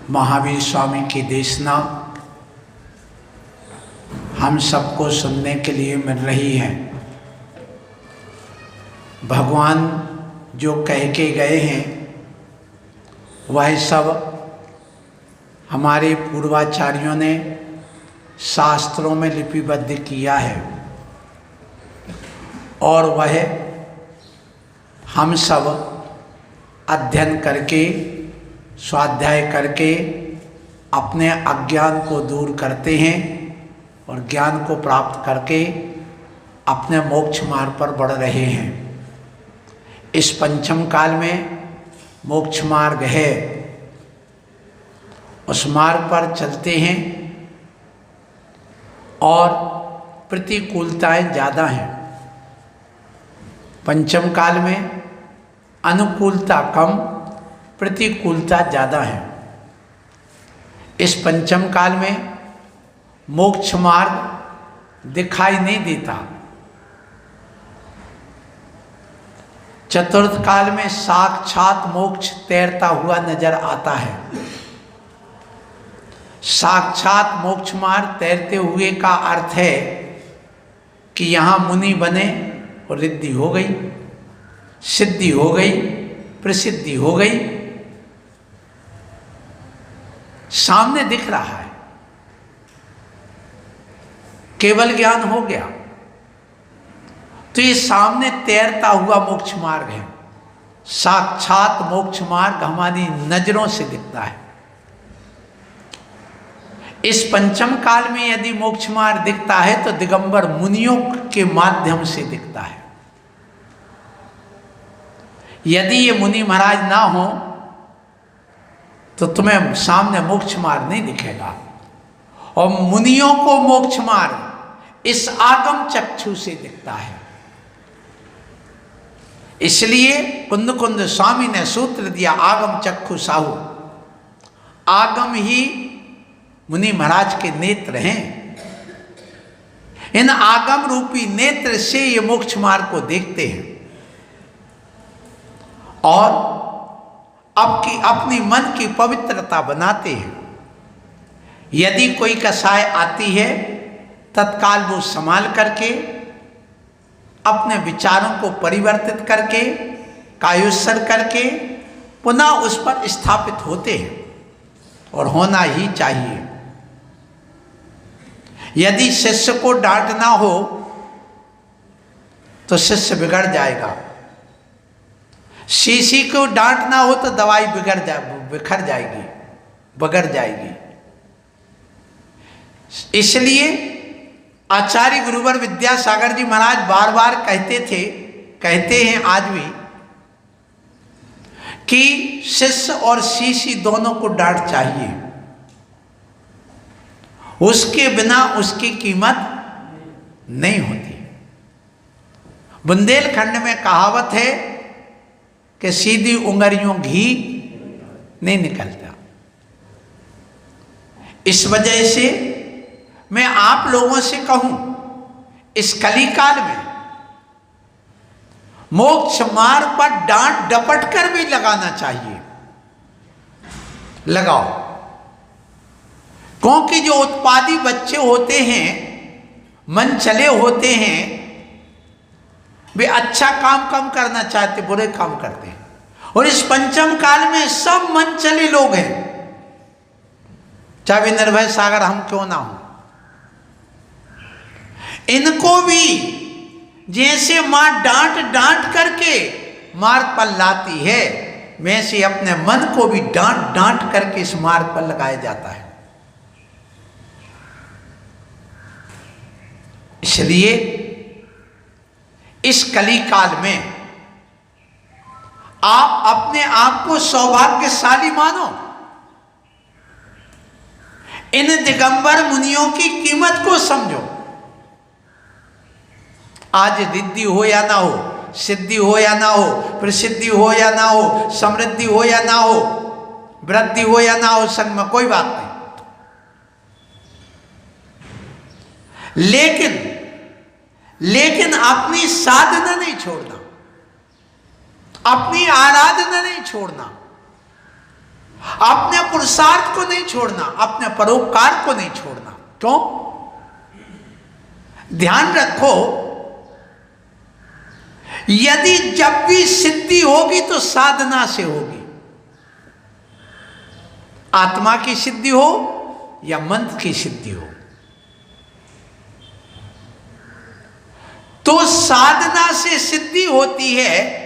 महावीर स्वामी की देशना हम सबको सुनने के लिए मिल रही है। भगवान जो कह के गए हैं वह सब हमारे पूर्वाचार्यों ने शास्त्रों में लिपिबद्ध किया है और वह हम सब अध्ययन करके स्वाध्याय करके अपने अज्ञान को दूर करते हैं और ज्ञान को प्राप्त करके अपने मोक्ष मार्ग पर बढ़ रहे हैं। इस पंचम काल में मोक्ष मार्ग है, उस मार्ग पर चलते हैं और प्रतिकूलताएं ज़्यादा हैं। पंचम काल में अनुकूलता कम, प्रतिकूलता ज़्यादा है। इस पंचम काल में मोक्ष मार्ग दिखाई नहीं देता। चतुर्थ काल में साक्षात मोक्ष तैरता हुआ नजर आता है। साक्षात मोक्ष मार्ग तैरते हुए का अर्थ है कि यहाँ मुनि बने और रिद्धि हो गई, सिद्धि हो गई, प्रसिद्धि हो गई, सामने दिख रहा है, केवल ज्ञान हो गया। तो ये सामने तैरता हुआ मोक्ष मार्ग है। साक्षात मोक्ष मार्ग हमारी नजरों से दिखता है। इस पंचम काल में यदि मोक्ष मार्ग दिखता है तो दिगंबर मुनियों के माध्यम से दिखता है। यदि ये मुनि महाराज ना हो तो तुम्हें सामने मोक्ष मार्ग नहीं दिखेगा। और मुनियों को मोक्ष मार्ग इस आगम चक्षु से दिखता है। इसलिए कुंद कुंद स्वामी ने सूत्र दिया, आगम चक्षु साहू। आगम ही मुनि महाराज के नेत्र हैं। इन आगम रूपी नेत्र से ये मोक्ष मार्ग को देखते हैं और अपनी मन की पवित्रता बनाते हैं। यदि कोई कसाय आती है तत्काल वो संभाल करके अपने विचारों को परिवर्तित करके कायोत्सर करके पुनः उस पर स्थापित होते हैं और होना ही चाहिए। यदि शिष्य को डांटना हो तो शिष्य बिगड़ जाएगा। शीशी को डांटना हो तो दवाई बिखर जाएगी, बगड़ जाएगी। इसलिए आचार्य गुरुवर विद्यासागर जी महाराज बार बार कहते हैं आज भी कि शिष्य और शीशी दोनों को डांट चाहिए। उसके बिना उसकी कीमत नहीं होती। बुंदेलखंड में कहावत है कि सीधी उंगलियों घी नहीं निकलता। इस वजह से मैं आप लोगों से कहूं, इस कलिकाल में मोक्ष मार्ग पर डांट डपट कर भी लगाना चाहिए। लगाओ, क्योंकि जो उत्पादी बच्चे होते हैं, मन चले होते हैं, वे अच्छा काम कम करना चाहते, बुरे काम करते हैं। और इस पंचम काल में सब मन चले लोग हैं, चाहे निर्भय सागर हम क्यों ना हो। इनको भी जैसे मां डांट डांट करके मार्ग पर लाती है, वैसे अपने मन को भी डांट डांट करके इस मार्ग पर लगाया जाता है। इसलिए इस कली काल में आप अपने आप को सौभाग्यशाली मानो। इन दिगंबर मुनियों की कीमत को समझो। आज रिद्धि हो या ना हो, सिद्धि हो या ना हो, प्रसिद्धि हो या ना हो, समृद्धि हो या ना हो, वृद्धि हो या ना हो, संग में कोई बात नहीं। लेकिन अपनी साधना नहीं छोड़ना, अपनी आराधना नहीं छोड़ना, अपने पुरुषार्थ को नहीं छोड़ना, अपने परोपकार को नहीं छोड़ना। क्यों? ध्यान रखो, यदि जब भी सिद्धि होगी तो साधना से होगी। आत्मा की सिद्धि हो या मंत्र की सिद्धि हो, तो साधना से सिद्धि होती है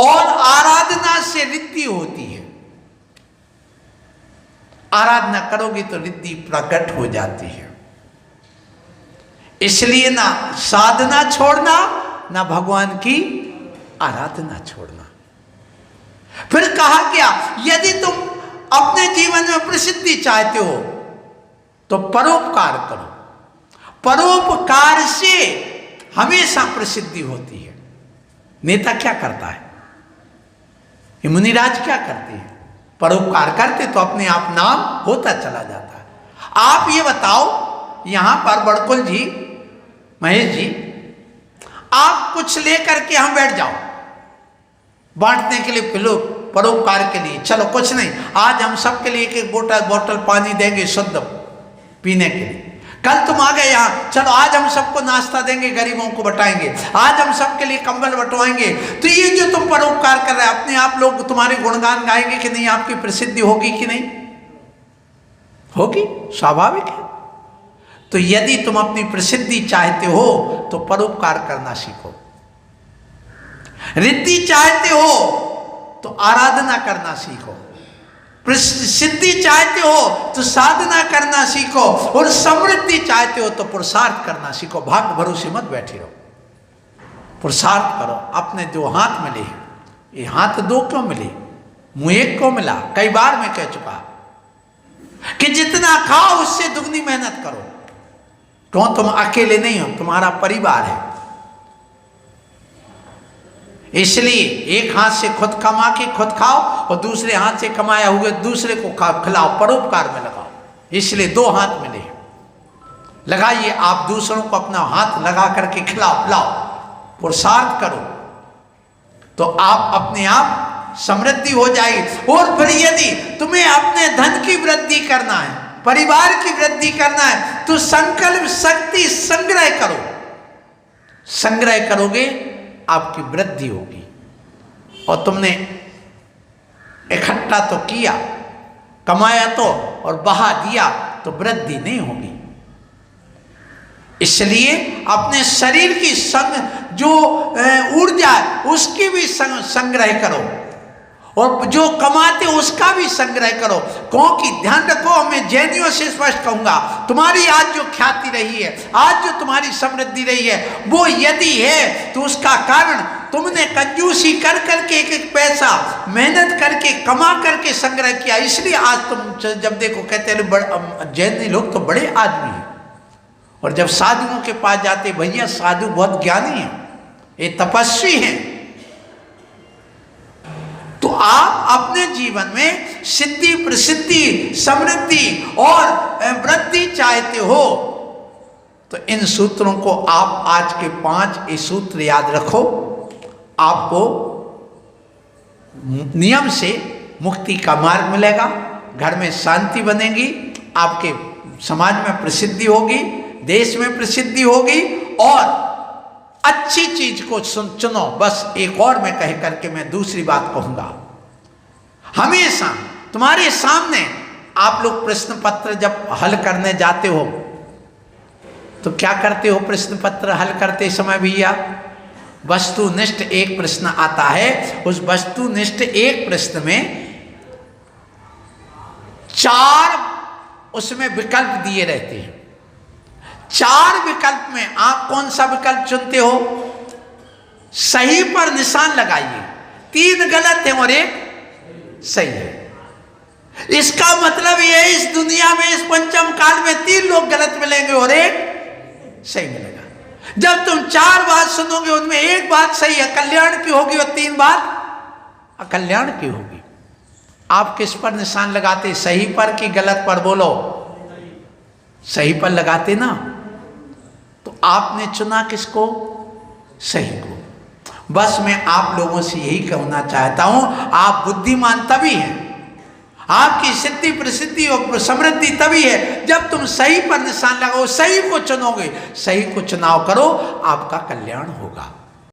और आराधना से रिद्धि होती है। आराधना करोगे तो रिद्धि प्रकट हो जाती है। इसलिए ना साधना छोड़ना, ना भगवान की आराधना छोड़ना। फिर कहा गया, यदि तुम अपने जीवन में प्रसिद्धि चाहते हो तो परोपकार करो। परोपकार से हमेशा प्रसिद्धि होती है। नेता क्या करता है? ये मुनिराज क्या करते हैं? परोपकार करते तो अपने आप नाम होता चला जाता है। आप ये बताओ, यहां पर बड़कुल जी, महेश जी, आप कुछ लेकर के हम बैठ जाओ बांटने के लिए, पिलो परोपकार के लिए। चलो कुछ नहीं, आज हम सबके लिए एक बोतल पानी देंगे शुद्ध पीने के लिए। कल तुम आ गए यहाँ, चलो आज हम सबको नाश्ता देंगे, गरीबों को बटाएंगे, आज हम सबके लिए कंबल बटवाएंगे। तो ये जो तुम परोपकार कर रहे हैं, अपने आप लोग तुम्हारे गुणगान गाएंगे कि नहीं? आपकी प्रसिद्धि होगी कि नहीं होगी? स्वाभाविक है। तो यदि तुम अपनी प्रसिद्धि चाहते हो तो परोपकार करना सीखो। रिद्धि चाहते हो तो आराधना करना सीखो। सिद्धि चाहते हो तो साधना करना सीखो, और समृद्धि चाहते हो तो पुरुषार्थ करना सीखो। भाग्य भरोसे मत बैठे रहो, पुरुषार्थ करो। अपने जो हाथ मिले, ये हाथ दो क्यों मिले, मुंह एक क्यों मिला? कई बार मैं कह चुका कि जितना खाओ उससे दुगनी मेहनत करो। क्यों? तुम अकेले नहीं हो, तुम्हारा परिवार है। इसलिए एक हाथ से खुद कमा के खुद खाओ और दूसरे हाथ से कमाया हुए दूसरे को खिलाओ, परोपकार में लगाओ। इसलिए दो हाथ मिले, लगाइए। आप दूसरों को अपना हाथ लगा करके खिलाओ पिलाओ, पुरुषार्थ करो, तो आप अपने आप समृद्धि हो जाएगी। और फिर यदि तुम्हें अपने धन की वृद्धि करना है, परिवार की वृद्धि करना है, तो संकल्प शक्ति संग्रह करो। संग्रह करोगे, आपकी वृद्धि होगी। और तुमने इकट्ठा तो किया, कमाया तो, और बहा दिया तो वृद्धि नहीं होगी। इसलिए अपने शरीर की जो ऊर्जा है उसकी भी संग्रह करो, और जो कमाते उसका भी संग्रह करो। क्योंकि ध्यान रखो, मैं जैनियों से स्पष्ट कहूंगा, तुम्हारी आज जो ख्याति रही है, आज जो तुम्हारी समृद्धि रही है, वो यदि है तो उसका कारण तुमने कंजूसी कर करके एक एक पैसा मेहनत करके कमा करके संग्रह किया। इसलिए आज तुम जब देखो कहते हैं जैनी लोग तो बड़े आदमी हैं, और जब साधुओं के पास जाते, भैया साधु बहुत ज्ञानी है, ये तपस्वी हैं। तो आप अपने जीवन में सिद्धि, प्रसिद्धि, समृद्धि और वृद्धि चाहते हो तो इन सूत्रों को आप आज के 5 सूत्र याद रखो। आपको नियम से मुक्ति का मार्ग मिलेगा, घर में शांति बनेगी, आपके समाज में प्रसिद्धि होगी, देश में प्रसिद्धि होगी, और अच्छी चीज को चुनो। बस एक और मैं कह करके मैं दूसरी बात कहूंगा। हमेशा तुम्हारे सामने आप लोग प्रश्न पत्र जब हल करने जाते हो तो क्या करते हो? प्रश्न पत्र हल करते समय भैया वस्तुनिष्ठ एक प्रश्न आता है। उस वस्तुनिष्ठ एक प्रश्न में 4 उसमें विकल्प दिए रहते हैं। 4 विकल्प में आप कौन सा विकल्प चुनते हो? सही पर निशान लगाइए। 3 गलत है और 1 सही है। इसका मतलब यह है, इस दुनिया में, इस पंचम काल में 3 लोग गलत मिलेंगे और 1 सही मिलेगा। जब तुम 4 बात सुनोगे, उनमें 1 बात सही है, कल्याण की होगी, और 3 बात अकल्याण की होगी। आप किस पर निशान लगाते? सही पर कि गलत पर? बोलो। सही पर लगाते ना, तो आपने चुना किसको? सही को। बस मैं आप लोगों से यही कहना चाहता हूं, आप बुद्धिमान तभी हैं, आपकी सिद्धि प्रसिद्धि और समृद्धि तभी है जब तुम सही पर निशान लगाओ, सही को चुनोगे, सही को चुनाव करो, आपका कल्याण होगा।